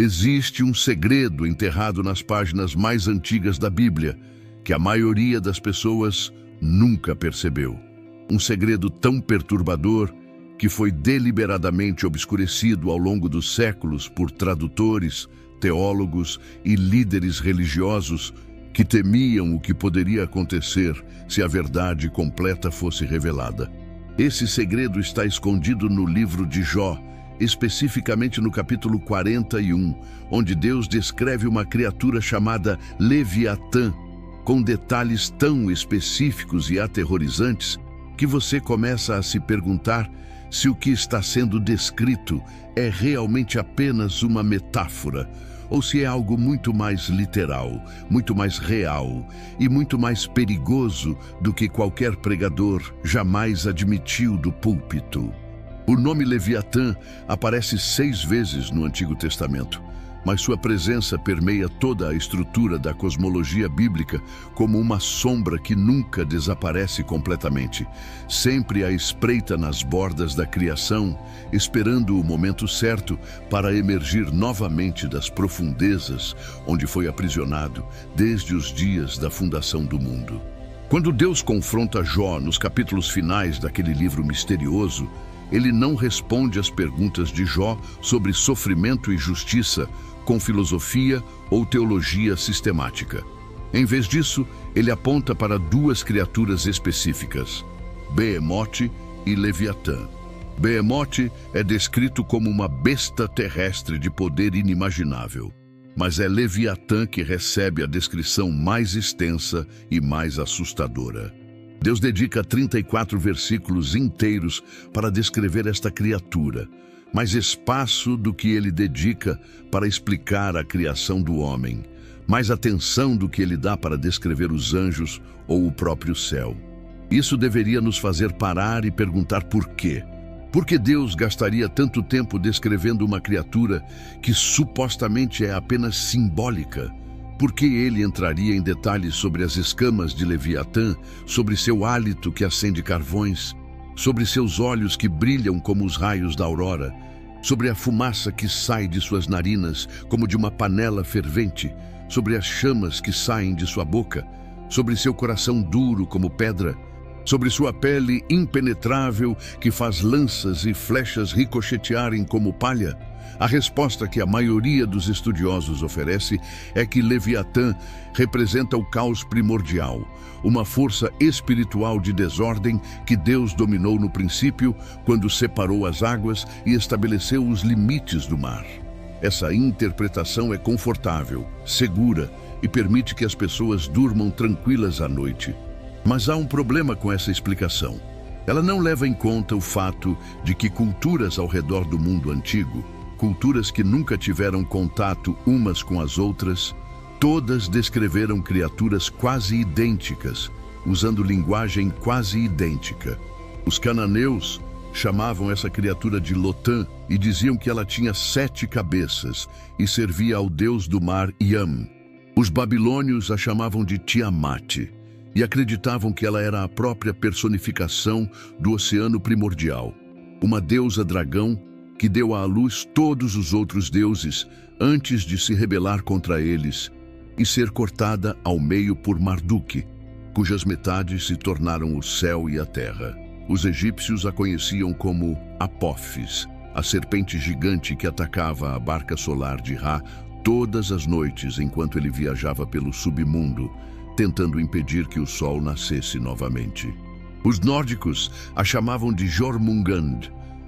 Existe um segredo enterrado nas páginas mais antigas da Bíblia, que a maioria das pessoas nunca percebeu. Um segredo tão perturbador que foi deliberadamente obscurecido ao longo dos séculos por tradutores, teólogos e líderes religiosos que temiam o que poderia acontecer se a verdade completa fosse revelada. Esse segredo está escondido no livro de Jó, especificamente no capítulo 41, onde Deus descreve uma criatura chamada Leviatã, com detalhes tão específicos e aterrorizantes que você começa a se perguntar se o que está sendo descrito é realmente apenas uma metáfora, ou se é algo muito mais literal, muito mais real e muito mais perigoso do que qualquer pregador jamais admitiu do púlpito. O nome Leviatã aparece 6 vezes no Antigo Testamento, mas sua presença permeia toda a estrutura da cosmologia bíblica como uma sombra que nunca desaparece completamente, sempre à espreita nas bordas da criação, esperando o momento certo para emergir novamente das profundezas onde foi aprisionado desde os dias da fundação do mundo. Quando Deus confronta Jó nos capítulos finais daquele livro misterioso, ele não responde às perguntas de Jó sobre sofrimento e justiça com filosofia ou teologia sistemática. Em vez disso, ele aponta para 2 criaturas específicas, Behemote e Leviatã. Behemote é descrito como uma besta terrestre de poder inimaginável, mas é Leviatã que recebe a descrição mais extensa e mais assustadora. Deus dedica 34 versículos inteiros para descrever esta criatura, mais espaço do que ele dedica para explicar a criação do homem, mais atenção do que ele dá para descrever os anjos ou o próprio céu. Isso deveria nos fazer parar e perguntar por quê. Por que Deus gastaria tanto tempo descrevendo uma criatura que supostamente é apenas simbólica? Por que ele entraria em detalhes sobre as escamas de Leviatã, sobre seu hálito que acende carvões, sobre seus olhos que brilham como os raios da aurora, sobre a fumaça que sai de suas narinas como de uma panela fervente, sobre as chamas que saem de sua boca, sobre seu coração duro como pedra, sobre sua pele impenetrável que faz lanças e flechas ricochetearem como palha? A resposta que a maioria dos estudiosos oferece é que Leviatã representa o caos primordial, uma força espiritual de desordem que Deus dominou no princípio, quando separou as águas e estabeleceu os limites do mar. Essa interpretação é confortável, segura e permite que as pessoas durmam tranquilas à noite. Mas há um problema com essa explicação. Ela não leva em conta o fato de que culturas ao redor do mundo antigo, culturas que nunca tiveram contato umas com as outras, todas descreveram criaturas quase idênticas, usando linguagem quase idêntica. Os cananeus chamavam essa criatura de Lotã e diziam que ela tinha 7 cabeças e servia ao deus do mar Yam. Os babilônios a chamavam de Tiamat e acreditavam que ela era a própria personificação do oceano primordial, uma deusa dragão que deu à luz todos os outros deuses antes de se rebelar contra eles e ser cortada ao meio por Marduk, cujas metades se tornaram o céu e a terra. Os egípcios a conheciam como Apófis, a serpente gigante que atacava a barca solar de Ra todas as noites enquanto ele viajava pelo submundo, tentando impedir que o sol nascesse novamente. Os nórdicos a chamavam de Jormungand,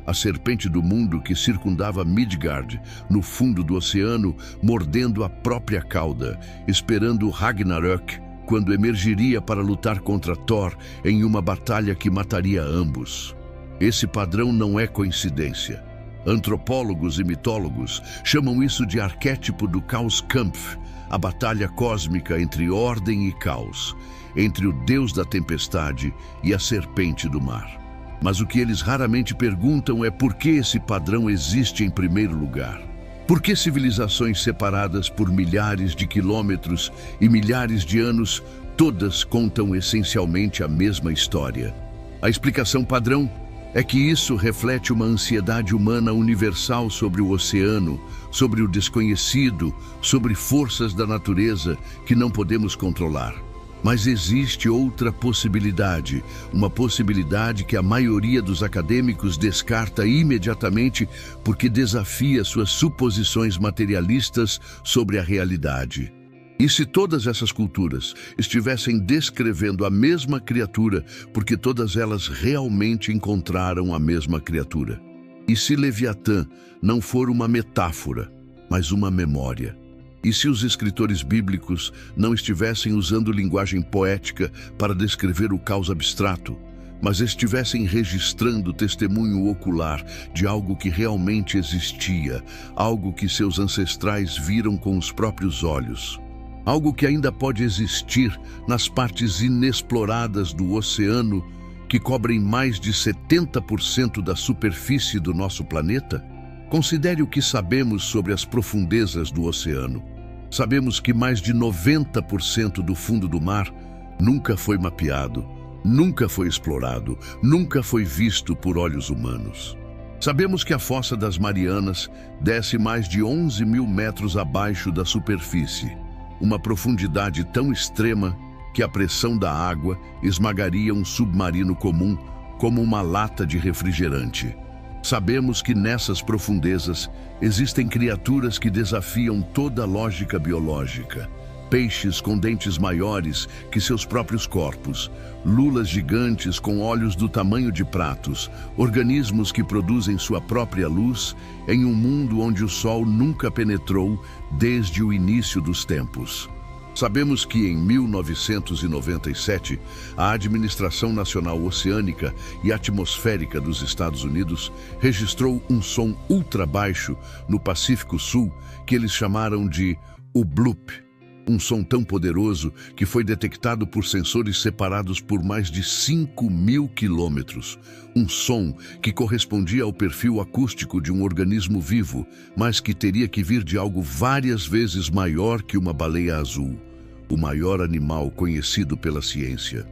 a serpente do mundo que circundava Midgard, no fundo do oceano, mordendo a própria cauda, esperando Ragnarök, quando emergiria para lutar contra Thor em uma batalha que mataria ambos. Esse padrão não é coincidência. Antropólogos e mitólogos chamam isso de arquétipo do Caos-Kampf, a batalha cósmica entre ordem e caos, entre o deus da tempestade e a serpente do mar. Mas o que eles raramente perguntam é por que esse padrão existe em primeiro lugar. Por que civilizações separadas por milhares de quilômetros e milhares de anos, todas contam essencialmente a mesma história? A explicação padrão é que isso reflete uma ansiedade humana universal sobre o oceano, sobre o desconhecido, sobre forças da natureza que não podemos controlar. Mas existe outra possibilidade, uma possibilidade que a maioria dos acadêmicos descarta imediatamente porque desafia suas suposições materialistas sobre a realidade. E se todas essas culturas estivessem descrevendo a mesma criatura, porque todas elas realmente encontraram a mesma criatura? E se Leviatã não for uma metáfora, mas uma memória? E se os escritores bíblicos não estivessem usando linguagem poética para descrever o caos abstrato, mas estivessem registrando testemunho ocular de algo que realmente existia, algo que seus ancestrais viram com os próprios olhos? Algo que ainda pode existir nas partes inexploradas do oceano, que cobrem mais de 70% da superfície do nosso planeta? Considere o que sabemos sobre as profundezas do oceano. Sabemos que mais de 90% do fundo do mar nunca foi mapeado, nunca foi explorado, nunca foi visto por olhos humanos. Sabemos que a Fossa das Marianas desce mais de 11 mil metros abaixo da superfície, uma profundidade tão extrema que a pressão da água esmagaria um submarino comum como uma lata de refrigerante. Sabemos que nessas profundezas existem criaturas que desafiam toda a lógica biológica. Peixes com dentes maiores que seus próprios corpos, lulas gigantes com olhos do tamanho de pratos, organismos que produzem sua própria luz em um mundo onde o sol nunca penetrou desde o início dos tempos. Sabemos que em 1997, a Administração Nacional Oceânica e Atmosférica dos Estados Unidos registrou um som ultra baixo no Pacífico Sul que eles chamaram de o bloop. Um som tão poderoso que foi detectado por sensores separados por mais de 5.000 quilômetros. Um som que correspondia ao perfil acústico de um organismo vivo, mas que teria que vir de algo várias vezes maior que uma baleia azul, o maior animal conhecido pela ciência.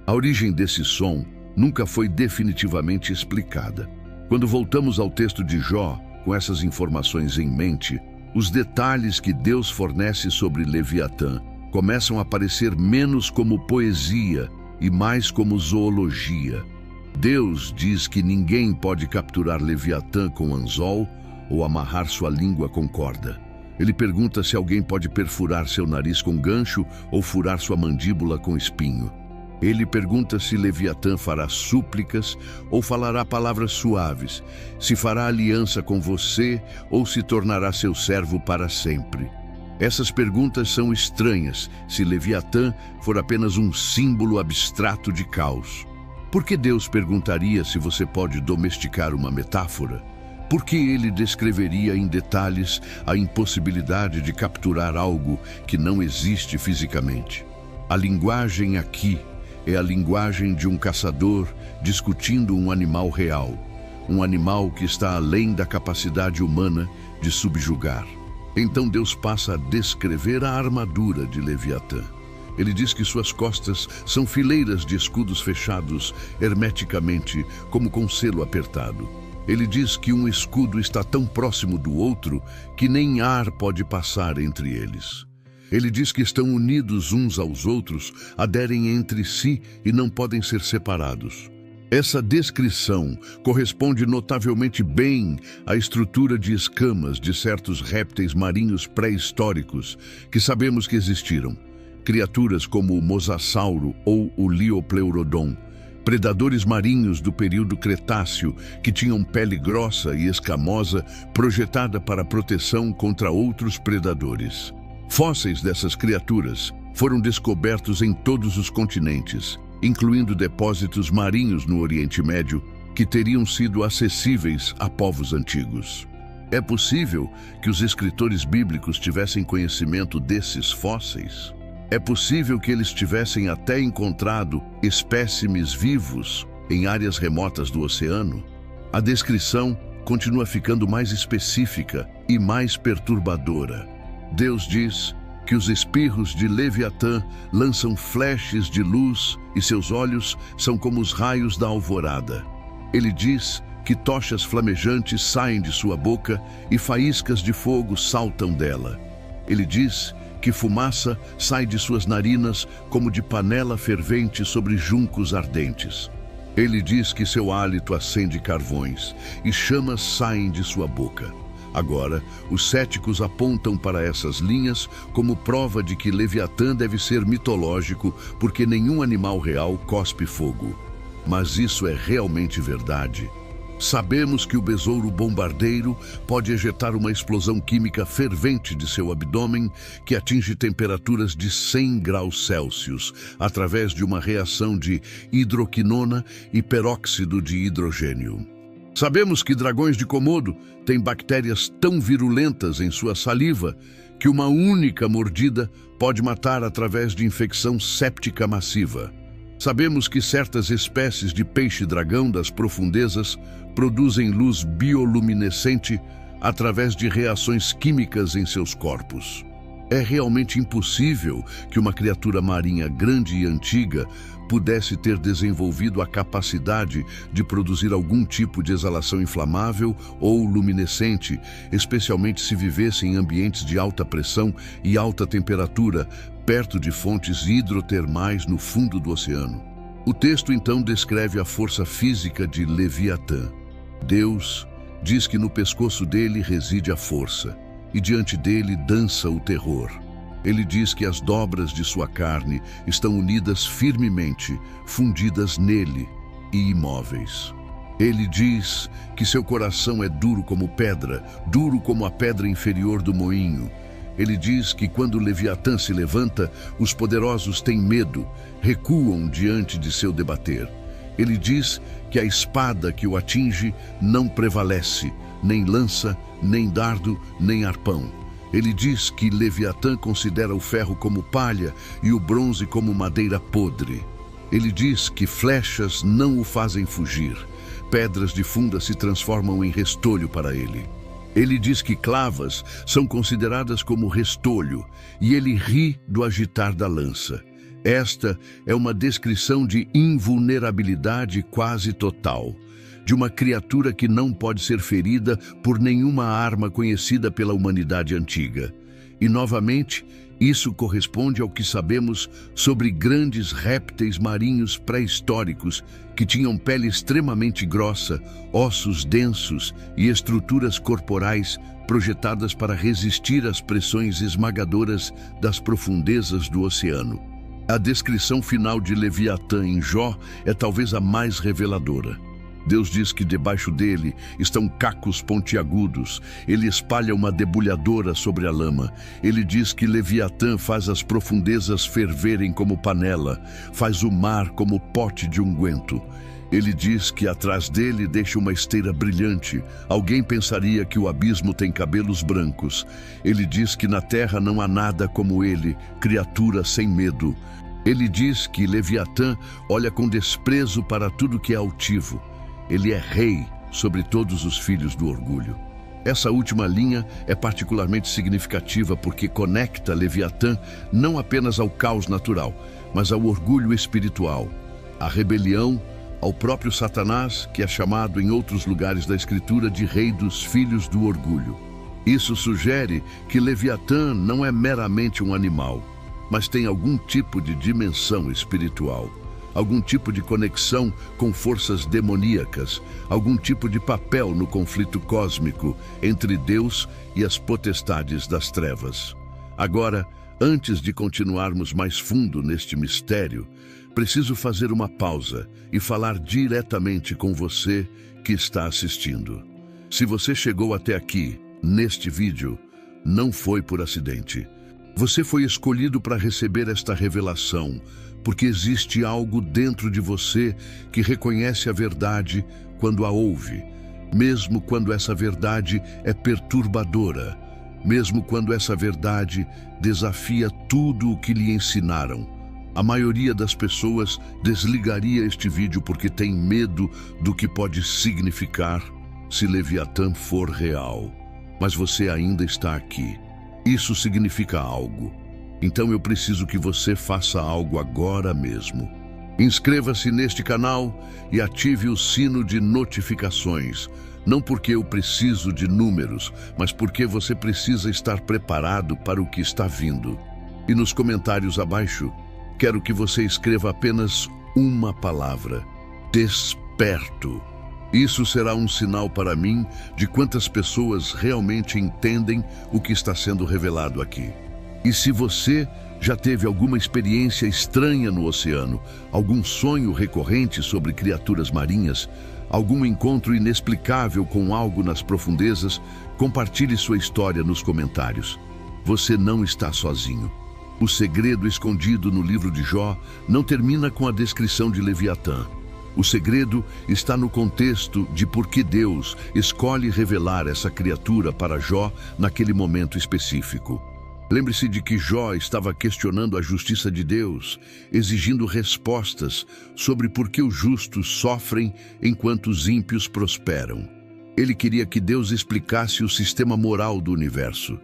A origem desse som nunca foi definitivamente explicada. Quando voltamos ao texto de Jó, com essas informações em mente, os detalhes que Deus fornece sobre Leviatã começam a parecer menos como poesia e mais como zoologia. Deus diz que ninguém pode capturar Leviatã com anzol ou amarrar sua língua com corda. Ele pergunta se alguém pode perfurar seu nariz com gancho ou furar sua mandíbula com espinho. Ele pergunta se Leviatã fará súplicas ou falará palavras suaves, se fará aliança com você ou se tornará seu servo para sempre. Essas perguntas são estranhas se Leviatã for apenas um símbolo abstrato de caos. Por que Deus perguntaria se você pode domesticar uma metáfora? Por que ele descreveria em detalhes a impossibilidade de capturar algo que não existe fisicamente? A linguagem aqui é a linguagem de um caçador discutindo um animal real, um animal que está além da capacidade humana de subjugar. Então Deus passa a descrever a armadura de Leviatã. Ele diz que suas costas são fileiras de escudos fechados hermeticamente, como com selo apertado. Ele diz que um escudo está tão próximo do outro que nem ar pode passar entre eles. Ele diz que estão unidos uns aos outros, aderem entre si e não podem ser separados. Essa descrição corresponde notavelmente bem à estrutura de escamas de certos répteis marinhos pré-históricos que sabemos que existiram. Criaturas como o Mosasauro ou o Liopleurodon, predadores marinhos do período Cretáceo que tinham pele grossa e escamosa projetada para proteção contra outros predadores. Fósseis dessas criaturas foram descobertos em todos os continentes, incluindo depósitos marinhos no Oriente Médio que teriam sido acessíveis a povos antigos. É possível que os escritores bíblicos tivessem conhecimento desses fósseis? É possível que eles tivessem até encontrado espécimes vivos em áreas remotas do oceano? A descrição continua ficando mais específica e mais perturbadora. Deus diz que os espirros de Leviatã lançam flashes de luz e seus olhos são como os raios da alvorada. Ele diz que tochas flamejantes saem de sua boca e faíscas de fogo saltam dela. Ele diz que fumaça sai de suas narinas como de panela fervente sobre juncos ardentes. Ele diz que seu hálito acende carvões e chamas saem de sua boca. Agora, os céticos apontam para essas linhas como prova de que Leviatã deve ser mitológico porque nenhum animal real cospe fogo. Mas isso é realmente verdade. Sabemos que o besouro bombardeiro pode ejetar uma explosão química fervente de seu abdômen que atinge temperaturas de 100 graus Celsius através de uma reação de hidroquinona e peróxido de hidrogênio. Sabemos que dragões de Komodo têm bactérias tão virulentas em sua saliva que uma única mordida pode matar através de infecção séptica massiva. Sabemos que certas espécies de peixe-dragão das profundezas produzem luz bioluminescente através de reações químicas em seus corpos. É realmente impossível que uma criatura marinha grande e antiga pudesse ter desenvolvido a capacidade de produzir algum tipo de exalação inflamável ou luminescente, especialmente se vivesse em ambientes de alta pressão e alta temperatura, perto de fontes hidrotermais no fundo do oceano. O texto então descreve a força física de Leviatã. Deus diz que no pescoço dele reside a força, e diante dele dança o terror. Ele diz que as dobras de sua carne estão unidas firmemente, fundidas nele e imóveis. Ele diz que seu coração é duro como pedra, duro como a pedra inferior do moinho. Ele diz que quando Leviatã se levanta, os poderosos têm medo, recuam diante de seu debater. Ele diz que a espada que o atinge não prevalece, nem lança, nem dardo, nem arpão. Ele diz que Leviatã considera o ferro como palha e o bronze como madeira podre. Ele diz que flechas não o fazem fugir. Pedras de funda se transformam em restolho para ele. Ele diz que clavas são consideradas como restolho e ele ri do agitar da lança. Esta é uma descrição de invulnerabilidade quase total, de uma criatura que não pode ser ferida por nenhuma arma conhecida pela humanidade antiga. E, novamente, isso corresponde ao que sabemos sobre grandes répteis marinhos pré-históricos que tinham pele extremamente grossa, ossos densos e estruturas corporais projetadas para resistir às pressões esmagadoras das profundezas do oceano. A descrição final de Leviatã em Jó é talvez a mais reveladora. Deus diz que debaixo dele estão cacos pontiagudos. Ele espalha uma debulhadora sobre a lama. Ele diz que Leviatã faz as profundezas ferverem como panela, faz o mar como pote de unguento. Ele diz que atrás dele deixa uma esteira brilhante. Alguém pensaria que o abismo tem cabelos brancos. Ele diz que na terra não há nada como ele, criatura sem medo. Ele diz que Leviatã olha com desprezo para tudo que é altivo. Ele é rei sobre todos os filhos do orgulho. Essa última linha é particularmente significativa porque conecta Leviatã não apenas ao caos natural, mas ao orgulho espiritual, à rebelião, ao próprio Satanás, que é chamado em outros lugares da Escritura de rei dos filhos do orgulho. Isso sugere que Leviatã não é meramente um animal, mas tem algum tipo de dimensão espiritual. Algum tipo de conexão com forças demoníacas, algum tipo de papel no conflito cósmico entre Deus e as potestades das trevas. Agora, antes de continuarmos mais fundo neste mistério, preciso fazer uma pausa e falar diretamente com você que está assistindo. Se você chegou até aqui, neste vídeo, não foi por acidente. Você foi escolhido para receber esta revelação, porque existe algo dentro de você que reconhece a verdade quando a ouve, mesmo quando essa verdade é perturbadora, mesmo quando essa verdade desafia tudo o que lhe ensinaram. A maioria das pessoas desligaria este vídeo porque tem medo do que pode significar se Leviatã for real. Mas você ainda está aqui. Isso significa algo. Então eu preciso que você faça algo agora mesmo. Inscreva-se neste canal e ative o sino de notificações. Não porque eu preciso de números, mas porque você precisa estar preparado para o que está vindo. E nos comentários abaixo, quero que você escreva apenas uma palavra: desperto. Isso será um sinal para mim de quantas pessoas realmente entendem o que está sendo revelado aqui. E se você já teve alguma experiência estranha no oceano, algum sonho recorrente sobre criaturas marinhas, algum encontro inexplicável com algo nas profundezas, compartilhe sua história nos comentários. Você não está sozinho. O segredo escondido no livro de Jó não termina com a descrição de Leviatã. O segredo está no contexto de por que Deus escolhe revelar essa criatura para Jó naquele momento específico. Lembre-se de que Jó estava questionando a justiça de Deus, exigindo respostas sobre por que os justos sofrem enquanto os ímpios prosperam. Ele queria que Deus explicasse o sistema moral do universo.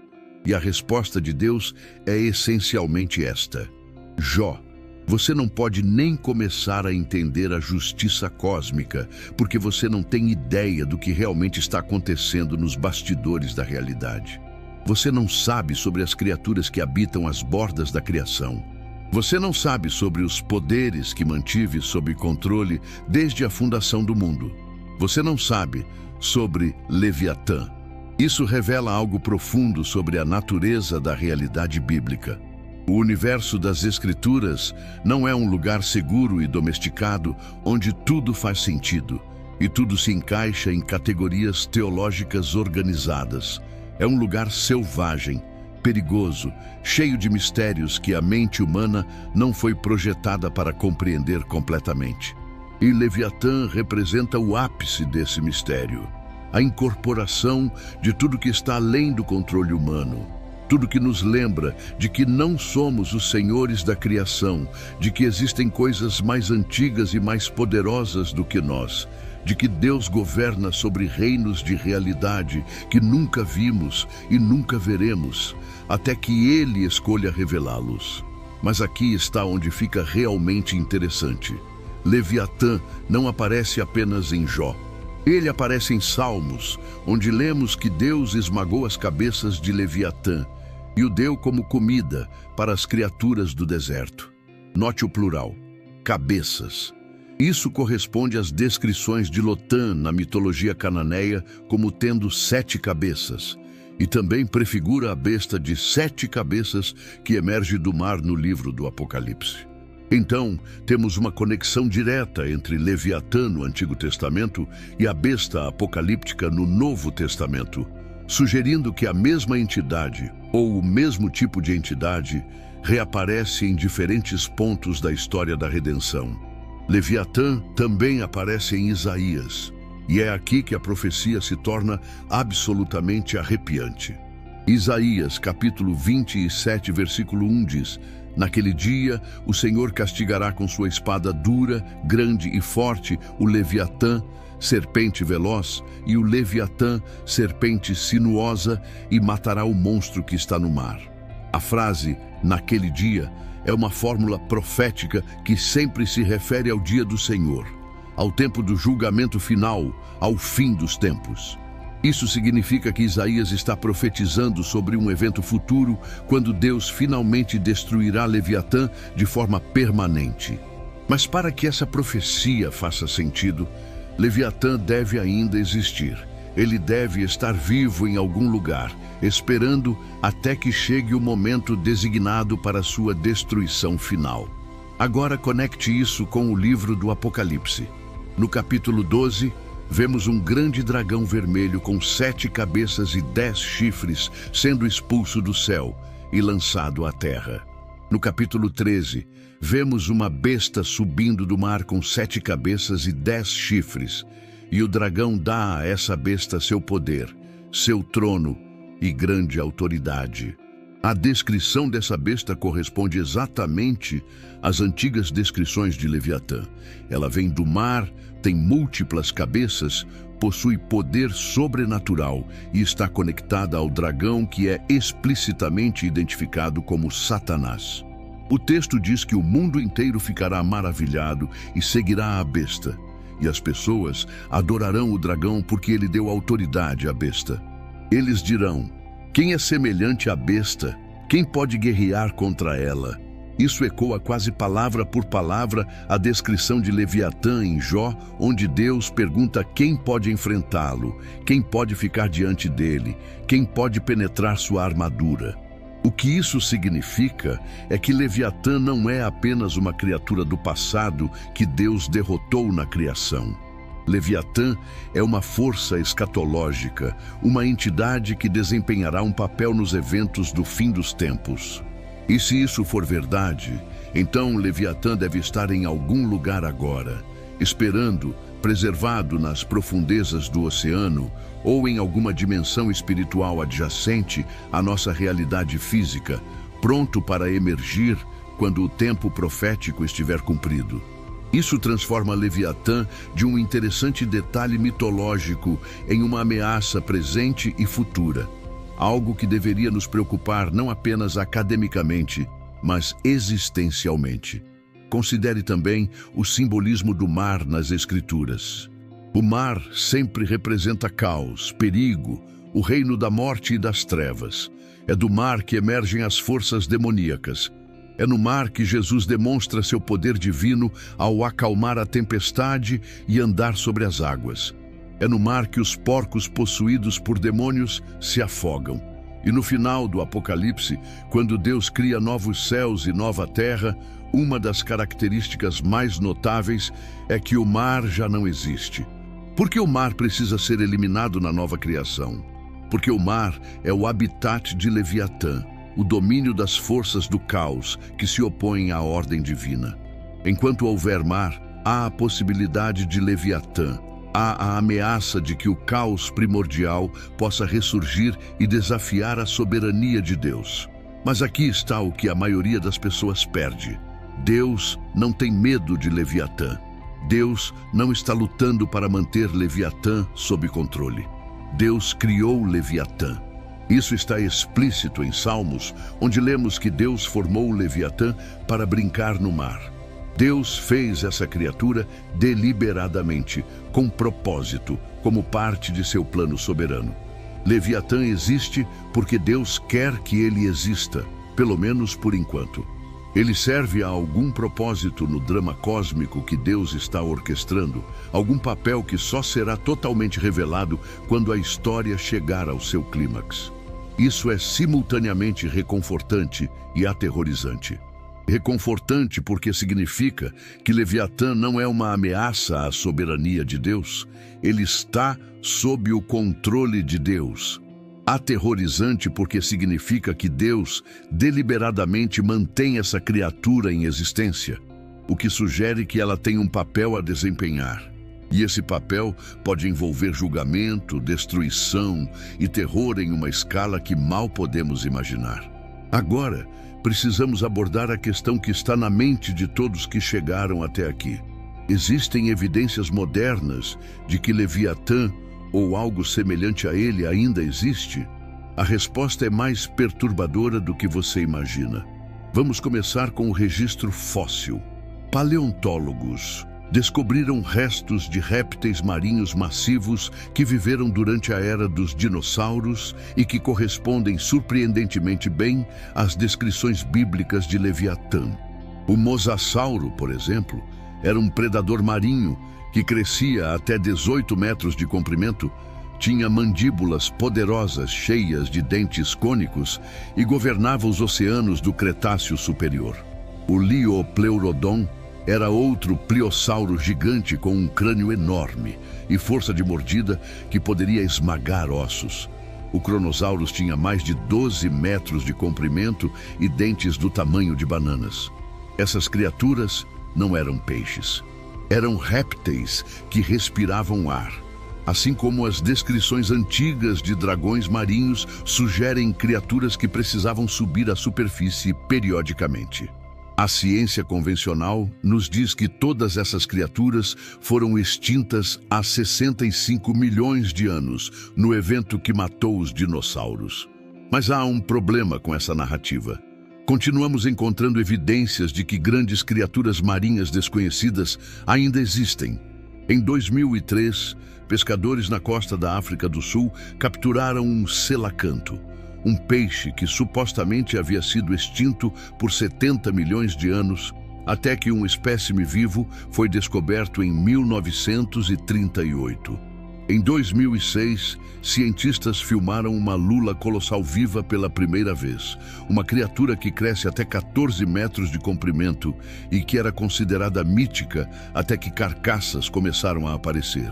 E a resposta de Deus é essencialmente esta: Jó, você não pode nem começar a entender a justiça cósmica, porque você não tem ideia do que realmente está acontecendo nos bastidores da realidade. Você não sabe sobre as criaturas que habitam as bordas da criação. Você não sabe sobre os poderes que mantive sob controle desde a fundação do mundo. Você não sabe sobre Leviatã. Isso revela algo profundo sobre a natureza da realidade bíblica. O universo das Escrituras não é um lugar seguro e domesticado onde tudo faz sentido e tudo se encaixa em categorias teológicas organizadas. É um lugar selvagem, perigoso, cheio de mistérios que a mente humana não foi projetada para compreender completamente. E Leviatã representa o ápice desse mistério, a incorporação de tudo que está além do controle humano. Tudo que nos lembra de que não somos os senhores da criação, de que existem coisas mais antigas e mais poderosas do que nós, de que Deus governa sobre reinos de realidade que nunca vimos e nunca veremos, até que Ele escolha revelá-los. Mas aqui está onde fica realmente interessante. Leviatã não aparece apenas em Jó. Ele aparece em Salmos, onde lemos que Deus esmagou as cabeças de Leviatã e o deu como comida para as criaturas do deserto. Note o plural: cabeças. Isso corresponde às descrições de Lotã na mitologia cananeia como tendo 7 cabeças, e também prefigura a besta de 7 cabeças que emerge do mar no livro do Apocalipse. Então, temos uma conexão direta entre Leviatã no Antigo Testamento e a besta apocalíptica no Novo Testamento, sugerindo que a mesma entidade, ou o mesmo tipo de entidade, reaparece em diferentes pontos da história da redenção. Leviatã também aparece em Isaías, e é aqui que a profecia se torna absolutamente arrepiante. Isaías, capítulo 27, versículo 1 diz: Naquele dia, o Senhor castigará com sua espada dura, grande e forte o Leviatã, serpente veloz, e o Leviatã, serpente sinuosa, e matará o monstro que está no mar. A frase, naquele dia, é uma fórmula profética que sempre se refere ao dia do Senhor, ao tempo do julgamento final, ao fim dos tempos. Isso significa que Isaías está profetizando sobre um evento futuro, quando Deus finalmente destruirá Leviatã de forma permanente. Mas para que essa profecia faça sentido, Leviatã deve ainda existir. Ele deve estar vivo em algum lugar, esperando até que chegue o momento designado para sua destruição final. Agora conecte isso com o livro do Apocalipse. No capítulo 12, vemos um grande dragão vermelho com 7 cabeças e 10 chifres sendo expulso do céu e lançado à terra. No capítulo 13, vemos uma besta subindo do mar com 7 cabeças e 10 chifres, e o dragão dá a essa besta seu poder, seu trono e grande autoridade. A descrição dessa besta corresponde exatamente às antigas descrições de Leviatã. Ela vem do mar, tem múltiplas cabeças, possui poder sobrenatural e está conectada ao dragão, que é explicitamente identificado como Satanás. O texto diz que o mundo inteiro ficará maravilhado e seguirá a besta. E as pessoas adorarão o dragão porque ele deu autoridade à besta. Eles dirão: quem é semelhante à besta? Quem pode guerrear contra ela? Isso ecoa quase palavra por palavra a descrição de Leviatã em Jó, onde Deus pergunta quem pode enfrentá-lo, quem pode ficar diante dele, quem pode penetrar sua armadura. O que isso significa é que Leviatã não é apenas uma criatura do passado que Deus derrotou na criação. Leviatã é uma força escatológica, uma entidade que desempenhará um papel nos eventos do fim dos tempos. E se isso for verdade, então Leviatã deve estar em algum lugar agora, esperando, preservado nas profundezas do oceano ou em alguma dimensão espiritual adjacente à nossa realidade física, pronto para emergir quando o tempo profético estiver cumprido. Isso transforma Leviatã de um interessante detalhe mitológico em uma ameaça presente e futura. Algo que deveria nos preocupar não apenas academicamente, mas existencialmente. Considere também o simbolismo do mar nas Escrituras. O mar sempre representa caos, perigo, o reino da morte e das trevas. É do mar que emergem as forças demoníacas. É no mar que Jesus demonstra seu poder divino ao acalmar a tempestade e andar sobre as águas. É no mar que os porcos possuídos por demônios se afogam. E no final do Apocalipse, quando Deus cria novos céus e nova terra, uma das características mais notáveis é que o mar já não existe. Por que o mar precisa ser eliminado na nova criação? Porque o mar é o habitat de Leviatã, o domínio das forças do caos que se opõem à ordem divina. Enquanto houver mar, há a possibilidade de Leviatã. Há a ameaça de que o caos primordial possa ressurgir e desafiar a soberania de Deus. Mas aqui está o que a maioria das pessoas perde. Deus não tem medo de Leviatã. Deus não está lutando para manter Leviatã sob controle. Deus criou Leviatã. Isso está explícito em Salmos, onde lemos que Deus formou o Leviatã para brincar no mar. Deus fez essa criatura deliberadamente, com propósito, como parte de seu plano soberano. Leviatã existe porque Deus quer que ele exista, pelo menos por enquanto. Ele serve a algum propósito no drama cósmico que Deus está orquestrando, algum papel que só será totalmente revelado quando a história chegar ao seu clímax. Isso é simultaneamente reconfortante e aterrorizante. Reconfortante porque significa que Leviatã não é uma ameaça à soberania de Deus. Ele está sob o controle de Deus. Aterrorizante porque significa que Deus deliberadamente mantém essa criatura em existência, o que sugere que ela tem um papel a desempenhar. E esse papel pode envolver julgamento, destruição e terror em uma escala que mal podemos imaginar. Agora, precisamos abordar a questão que está na mente de todos que chegaram até aqui. Existem evidências modernas de que Leviatã, ou algo semelhante a ele, ainda existe? A resposta é mais perturbadora do que você imagina. Vamos começar com o registro fóssil. Paleontólogos descobriram restos de répteis marinhos massivos que viveram durante a era dos dinossauros e que correspondem surpreendentemente bem às descrições bíblicas de Leviatã. O mosassauro, por exemplo, era um predador marinho que crescia até 18 metros de comprimento, tinha mandíbulas poderosas cheias de dentes cônicos e governava os oceanos do Cretáceo Superior. O Liopleurodon era outro pliossauro gigante com um crânio enorme e força de mordida que poderia esmagar ossos. O Cronosaurus tinha mais de 12 metros de comprimento e dentes do tamanho de bananas. Essas criaturas não eram peixes. Eram répteis que respiravam ar. Assim como as descrições antigas de dragões marinhos sugerem criaturas que precisavam subir à superfície periodicamente. A ciência convencional nos diz que todas essas criaturas foram extintas há 65 milhões de anos, no evento que matou os dinossauros. Mas há um problema com essa narrativa. Continuamos encontrando evidências de que grandes criaturas marinhas desconhecidas ainda existem. Em 2003, pescadores na costa da África do Sul capturaram um selacanto, um peixe que supostamente havia sido extinto por 70 milhões de anos, até que um espécime vivo foi descoberto em 1938. Em 2006, cientistas filmaram uma lula colossal viva pela primeira vez, uma criatura que cresce até 14 metros de comprimento e que era considerada mítica até que carcaças começaram a aparecer.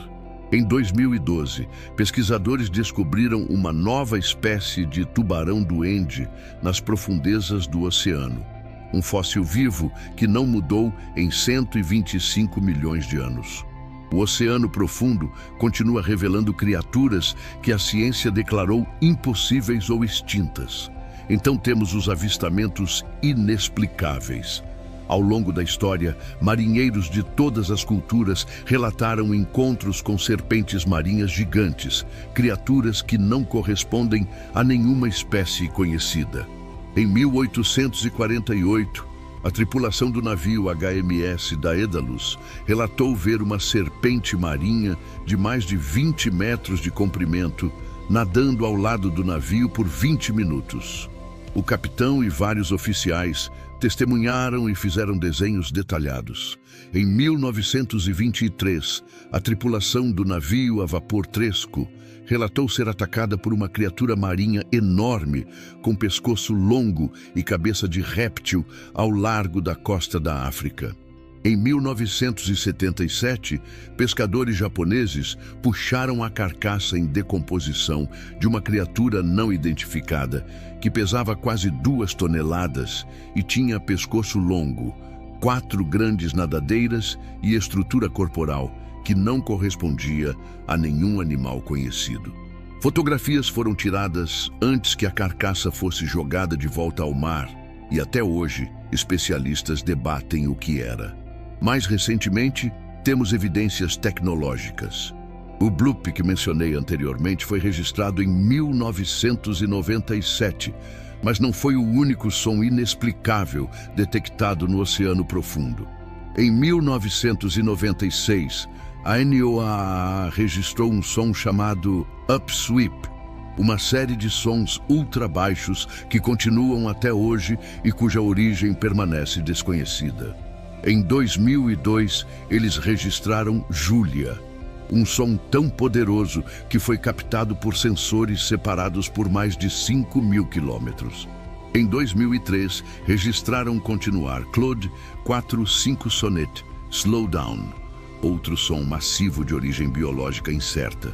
Em 2012, pesquisadores descobriram uma nova espécie de tubarão-duende nas profundezas do oceano. Um fóssil vivo que não mudou em 125 milhões de anos. O oceano profundo continua revelando criaturas que a ciência declarou impossíveis ou extintas. Então temos os avistamentos inexplicáveis. Ao longo da história, marinheiros de todas as culturas relataram encontros com serpentes marinhas gigantes, criaturas que não correspondem a nenhuma espécie conhecida. Em 1848, a tripulação do navio HMS Daedalus relatou ver uma serpente marinha de mais de 20 metros de comprimento, nadando ao lado do navio por 20 minutos. O capitão e vários oficiais testemunharam e fizeram desenhos detalhados. Em 1923, a tripulação do navio a vapor Tresco relatou ser atacada por uma criatura marinha enorme, com pescoço longo e cabeça de réptil ao largo da costa da África. Em 1977, pescadores japoneses puxaram a carcaça em decomposição de uma criatura não identificada, que pesava quase 2 toneladas e tinha pescoço longo, 4 grandes nadadeiras e estrutura corporal que não correspondia a nenhum animal conhecido. Fotografias foram tiradas antes que a carcaça fosse jogada de volta ao mar e até hoje especialistas debatem o que era. Mais recentemente, temos evidências tecnológicas. O bloop que mencionei anteriormente foi registrado em 1997, mas não foi o único som inexplicável detectado no oceano profundo. Em 1996, a NOAA registrou um som chamado Upsweep, uma série de sons ultra baixos que continuam até hoje e cuja origem permanece desconhecida. Em 2002, eles registraram Julia, um som tão poderoso que foi captado por sensores separados por mais de 5.000 quilômetros. Em 2003, registraram continuar Claude 4.5 Sonnet, Slow Down, outro som massivo de origem biológica incerta.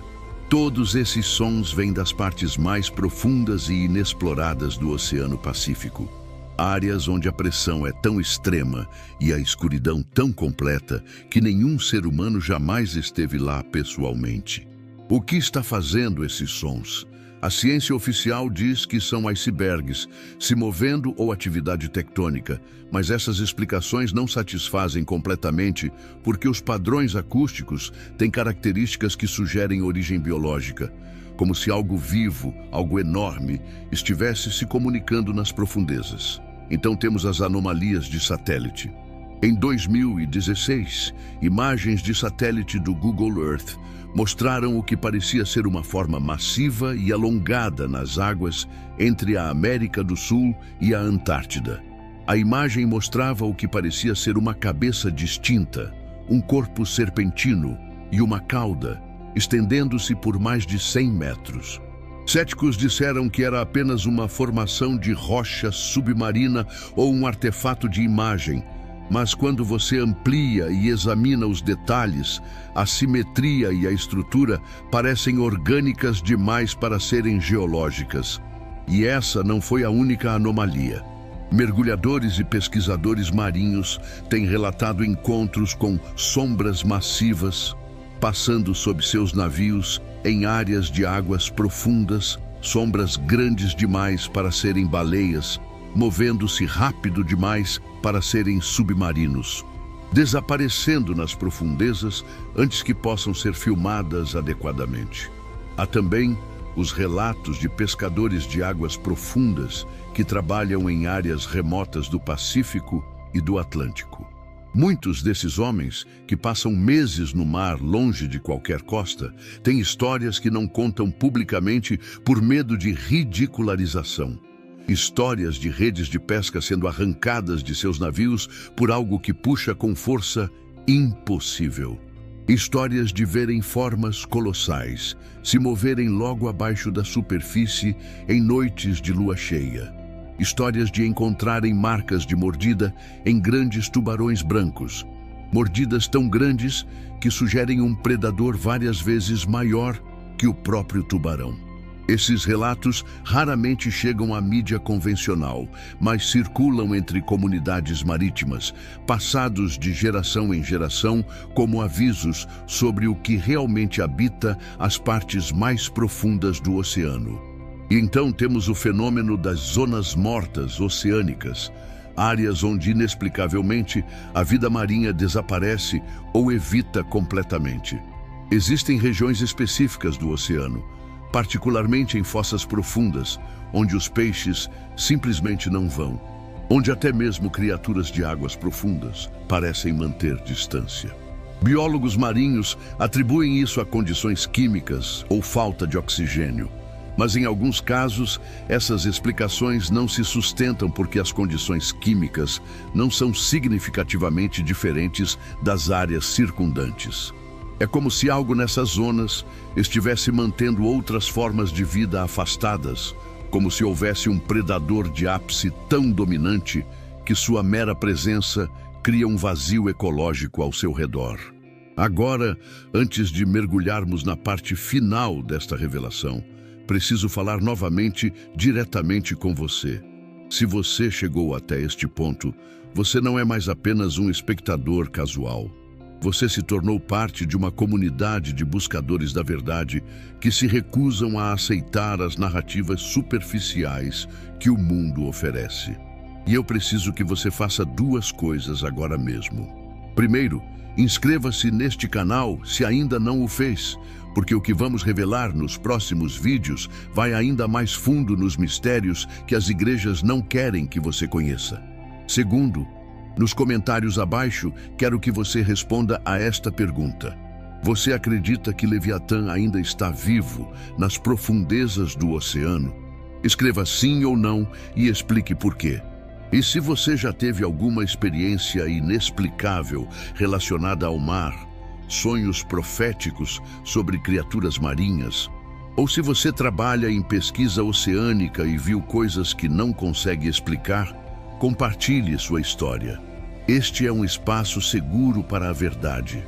Todos esses sons vêm das partes mais profundas e inexploradas do Oceano Pacífico. Áreas onde a pressão é tão extrema e a escuridão tão completa que nenhum ser humano jamais esteve lá pessoalmente. O que está fazendo esses sons? A ciência oficial diz que são icebergs, se movendo ou atividade tectônica, mas essas explicações não satisfazem completamente porque os padrões acústicos têm características que sugerem origem biológica, como se algo vivo, algo enorme, estivesse se comunicando nas profundezas. Então temos as anomalias de satélite. Em 2016, imagens de satélite do Google Earth mostraram o que parecia ser uma forma massiva e alongada nas águas entre a América do Sul e a Antártida. A imagem mostrava o que parecia ser uma cabeça distinta, um corpo serpentino e uma cauda, estendendo-se por mais de 100 metros. Céticos disseram que era apenas uma formação de rocha submarina ou um artefato de imagem, mas quando você amplia e examina os detalhes, a simetria e a estrutura parecem orgânicas demais para serem geológicas. E essa não foi a única anomalia. Mergulhadores e pesquisadores marinhos têm relatado encontros com sombras massivas, passando sob seus navios em áreas de águas profundas, sombras grandes demais para serem baleias, movendo-se rápido demais para serem submarinos, desaparecendo nas profundezas antes que possam ser filmadas adequadamente. Há também os relatos de pescadores de águas profundas que trabalham em áreas remotas do Pacífico e do Atlântico. Muitos desses homens, que passam meses no mar longe de qualquer costa, têm histórias que não contam publicamente por medo de ridicularização. Histórias de redes de pesca sendo arrancadas de seus navios por algo que puxa com força impossível. Histórias de verem formas colossais se moverem logo abaixo da superfície em noites de lua cheia. Histórias de encontrarem marcas de mordida em grandes tubarões brancos. Mordidas tão grandes que sugerem um predador várias vezes maior que o próprio tubarão. Esses relatos raramente chegam à mídia convencional, mas circulam entre comunidades marítimas, passados de geração em geração como avisos sobre o que realmente habita as partes mais profundas do oceano. E então temos o fenômeno das zonas mortas oceânicas, áreas onde inexplicavelmente a vida marinha desaparece ou evita completamente. Existem regiões específicas do oceano, particularmente em fossas profundas, onde os peixes simplesmente não vão, onde até mesmo criaturas de águas profundas parecem manter distância. Biólogos marinhos atribuem isso a condições químicas ou falta de oxigênio, mas em alguns casos essas explicações não se sustentam porque as condições químicas não são significativamente diferentes das áreas circundantes. É como se algo nessas zonas estivesse mantendo outras formas de vida afastadas, como se houvesse um predador de ápice tão dominante que sua mera presença cria um vazio ecológico ao seu redor. Agora, antes de mergulharmos na parte final desta revelação, preciso falar novamente diretamente com você. Se você chegou até este ponto, você não é mais apenas um espectador casual. Você se tornou parte de uma comunidade de buscadores da verdade que se recusam a aceitar as narrativas superficiais que o mundo oferece. E eu preciso que você faça duas coisas agora mesmo. Primeiro, inscreva-se neste canal se ainda não o fez, porque o que vamos revelar nos próximos vídeos vai ainda mais fundo nos mistérios que as igrejas não querem que você conheça. Segundo, nos comentários abaixo, quero que você responda a esta pergunta. Você acredita que Leviatã ainda está vivo nas profundezas do oceano? Escreva sim ou não e explique por quê. E se você já teve alguma experiência inexplicável relacionada ao mar, sonhos proféticos sobre criaturas marinhas, ou se você trabalha em pesquisa oceânica e viu coisas que não consegue explicar, compartilhe sua história. Este é um espaço seguro para a verdade.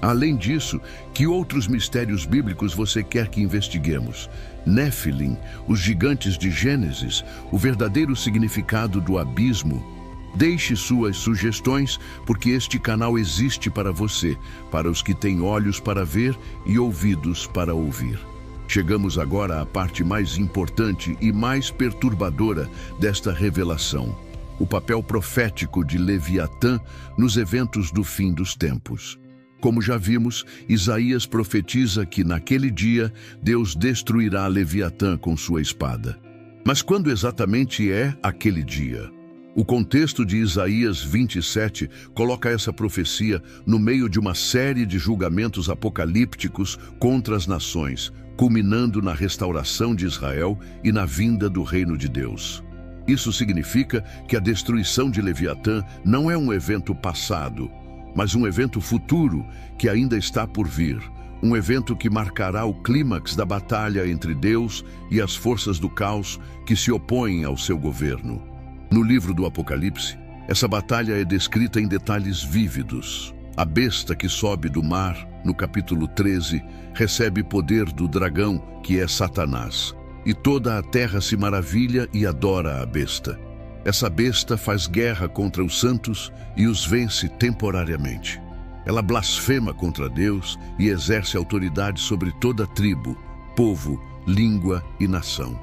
Além disso, que outros mistérios bíblicos você quer que investiguemos? Néfilim, os gigantes de Gênesis, o verdadeiro significado do abismo? Deixe suas sugestões, porque este canal existe para você, para os que têm olhos para ver e ouvidos para ouvir. Chegamos agora à parte mais importante e mais perturbadora desta revelação: o papel profético de Leviatã nos eventos do fim dos tempos. Como já vimos, Isaías profetiza que naquele dia Deus destruirá Leviatã com sua espada. Mas quando exatamente é aquele dia? O contexto de Isaías 27 coloca essa profecia no meio de uma série de julgamentos apocalípticos contra as nações, culminando na restauração de Israel e na vinda do reino de Deus. Isso significa que a destruição de Leviatã não é um evento passado, mas um evento futuro que ainda está por vir. Um evento que marcará o clímax da batalha entre Deus e as forças do caos que se opõem ao seu governo. No livro do Apocalipse, essa batalha é descrita em detalhes vívidos. A besta que sobe do mar, no capítulo 13, recebe poder do dragão, que é Satanás. E toda a terra se maravilha e adora a besta. Essa besta faz guerra contra os santos e os vence temporariamente. Ela blasfema contra Deus e exerce autoridade sobre toda tribo, povo, língua e nação.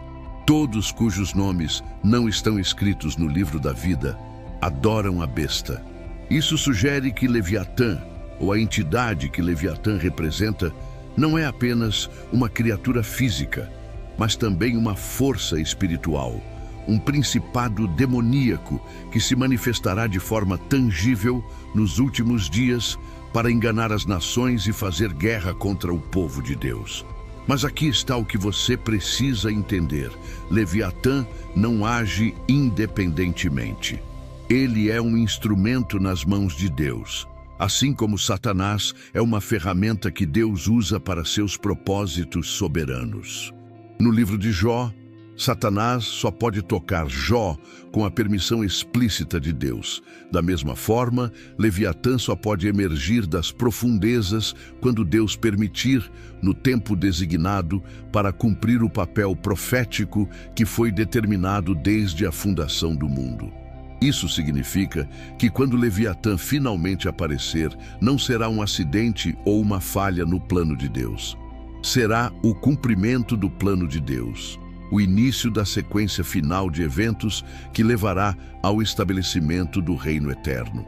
Todos cujos nomes não estão escritos no livro da vida adoram a besta. Isso sugere que Leviatã, ou a entidade que Leviatã representa, não é apenas uma criatura física, mas também uma força espiritual, um principado demoníaco que se manifestará de forma tangível nos últimos dias para enganar as nações e fazer guerra contra o povo de Deus. Mas aqui está o que você precisa entender: Leviatã não age independentemente. Ele é um instrumento nas mãos de Deus, assim como Satanás é uma ferramenta que Deus usa para seus propósitos soberanos. No livro de Jó, Satanás só pode tocar Jó com a permissão explícita de Deus. Da mesma forma, Leviatã só pode emergir das profundezas quando Deus permitir, no tempo designado, para cumprir o papel profético que foi determinado desde a fundação do mundo. Isso significa que quando Leviatã finalmente aparecer, não será um acidente ou uma falha no plano de Deus. Será o cumprimento do plano de Deus, o início da sequência final de eventos que levará ao estabelecimento do reino eterno.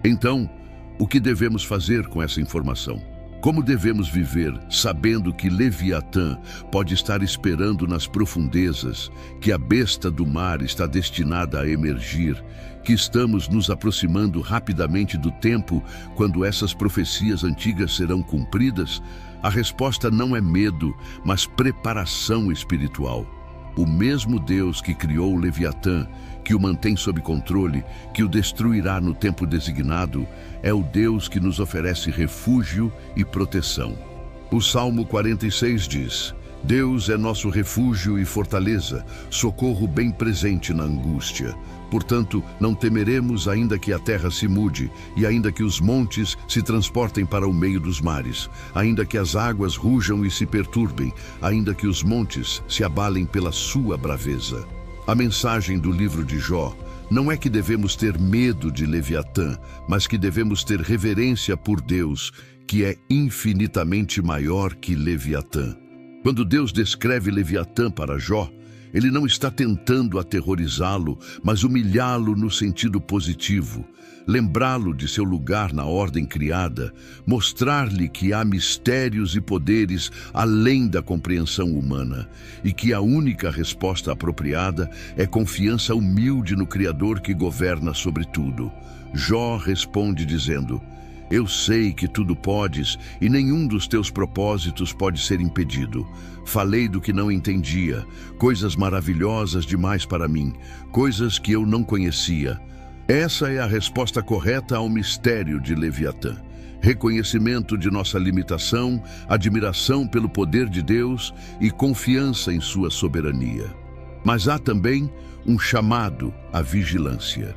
Então, o que devemos fazer com essa informação? Como devemos viver sabendo que Leviatã pode estar esperando nas profundezas, que a besta do mar está destinada a emergir, que estamos nos aproximando rapidamente do tempo quando essas profecias antigas serão cumpridas? A resposta não é medo, mas preparação espiritual. O mesmo Deus que criou o Leviatã, que o mantém sob controle, que o destruirá no tempo designado, é o Deus que nos oferece refúgio e proteção. O Salmo 46 diz: Deus é nosso refúgio e fortaleza, socorro bem presente na angústia. Portanto, não temeremos, ainda que a terra se mude, e ainda que os montes se transportem para o meio dos mares, ainda que as águas rujam e se perturbem, ainda que os montes se abalem pela sua braveza. A mensagem do livro de Jó não é que devemos ter medo de Leviatã, mas que devemos ter reverência por Deus, que é infinitamente maior que Leviatã. Quando Deus descreve Leviatã para Jó, ele não está tentando aterrorizá-lo, mas humilhá-lo no sentido positivo, lembrá-lo de seu lugar na ordem criada, mostrar-lhe que há mistérios e poderes além da compreensão humana, e que a única resposta apropriada é confiança humilde no Criador que governa sobre tudo. Jó responde dizendo: Eu sei que tudo podes e nenhum dos teus propósitos pode ser impedido. Falei do que não entendia, coisas maravilhosas demais para mim, coisas que eu não conhecia. Essa é a resposta correta ao mistério de Leviatã. Reconhecimento de nossa limitação, admiração pelo poder de Deus e confiança em sua soberania. Mas há também um chamado à vigilância.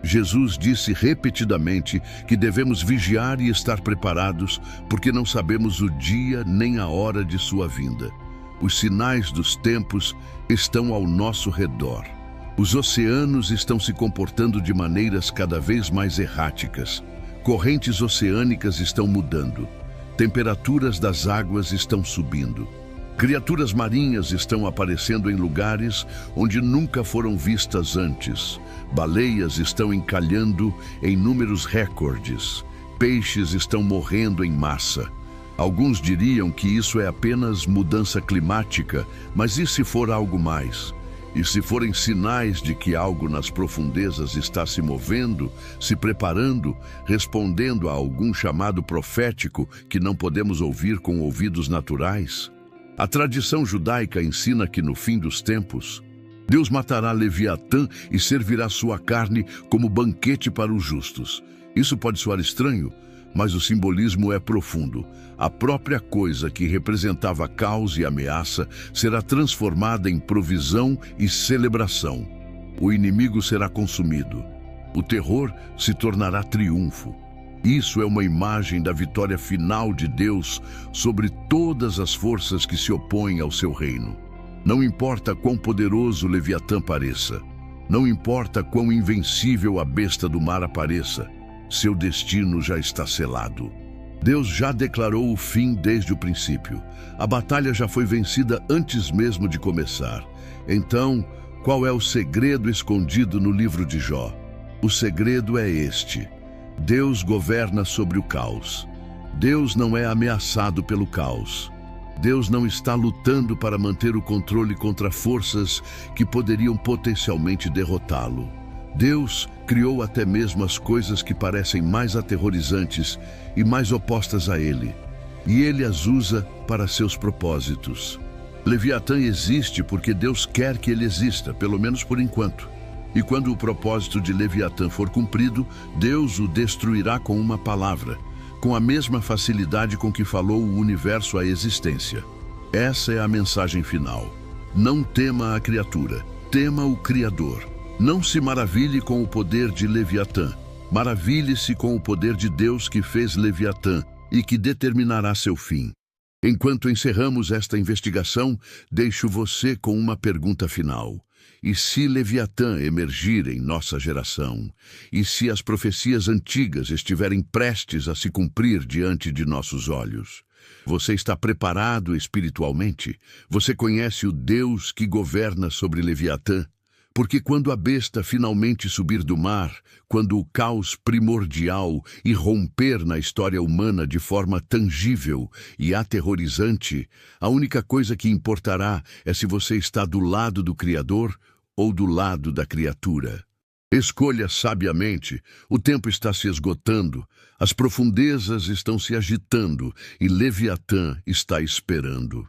Jesus disse repetidamente que devemos vigiar e estar preparados, porque não sabemos o dia nem a hora de sua vinda. Os sinais dos tempos estão ao nosso redor. Os oceanos estão se comportando de maneiras cada vez mais erráticas. Correntes oceânicas estão mudando. Temperaturas das águas estão subindo. Criaturas marinhas estão aparecendo em lugares onde nunca foram vistas antes. Baleias estão encalhando em números recordes. Peixes estão morrendo em massa. Alguns diriam que isso é apenas mudança climática, mas e se for algo mais? E se forem sinais de que algo nas profundezas está se movendo, se preparando, respondendo a algum chamado profético que não podemos ouvir com ouvidos naturais? A tradição judaica ensina que no fim dos tempos, Deus matará Leviatã e servirá sua carne como banquete para os justos. Isso pode soar estranho, mas o simbolismo é profundo. A própria coisa que representava caos e ameaça será transformada em provisão e celebração. O inimigo será consumido. O terror se tornará triunfo. Isso é uma imagem da vitória final de Deus sobre todas as forças que se opõem ao seu reino. Não importa quão poderoso Leviatã pareça, não importa quão invencível a besta do mar apareça, seu destino já está selado. Deus já declarou o fim desde o princípio. A batalha já foi vencida antes mesmo de começar. Então, qual é o segredo escondido no livro de Jó? O segredo é este: Deus governa sobre o caos. Deus não é ameaçado pelo caos. Deus não está lutando para manter o controle contra forças que poderiam potencialmente derrotá-lo. Deus criou até mesmo as coisas que parecem mais aterrorizantes e mais opostas a Ele, e Ele as usa para seus propósitos. Leviatã existe porque Deus quer que ele exista, pelo menos por enquanto. E quando o propósito de Leviatã for cumprido, Deus o destruirá com uma palavra, com a mesma facilidade com que falou o universo à existência. Essa é a mensagem final. Não tema a criatura, tema o Criador. Não se maravilhe com o poder de Leviatã. Maravilhe-se com o poder de Deus que fez Leviatã e que determinará seu fim. Enquanto encerramos esta investigação, deixo você com uma pergunta final. E se Leviatã emergir em nossa geração? E se as profecias antigas estiverem prestes a se cumprir diante de nossos olhos? Você está preparado espiritualmente? Você conhece o Deus que governa sobre Leviatã? Porque quando a besta finalmente subir do mar, quando o caos primordial irromper na história humana de forma tangível e aterrorizante, a única coisa que importará é se você está do lado do Criador ou do lado da criatura. Escolha sabiamente, o tempo está se esgotando, as profundezas estão se agitando e Leviatã está esperando.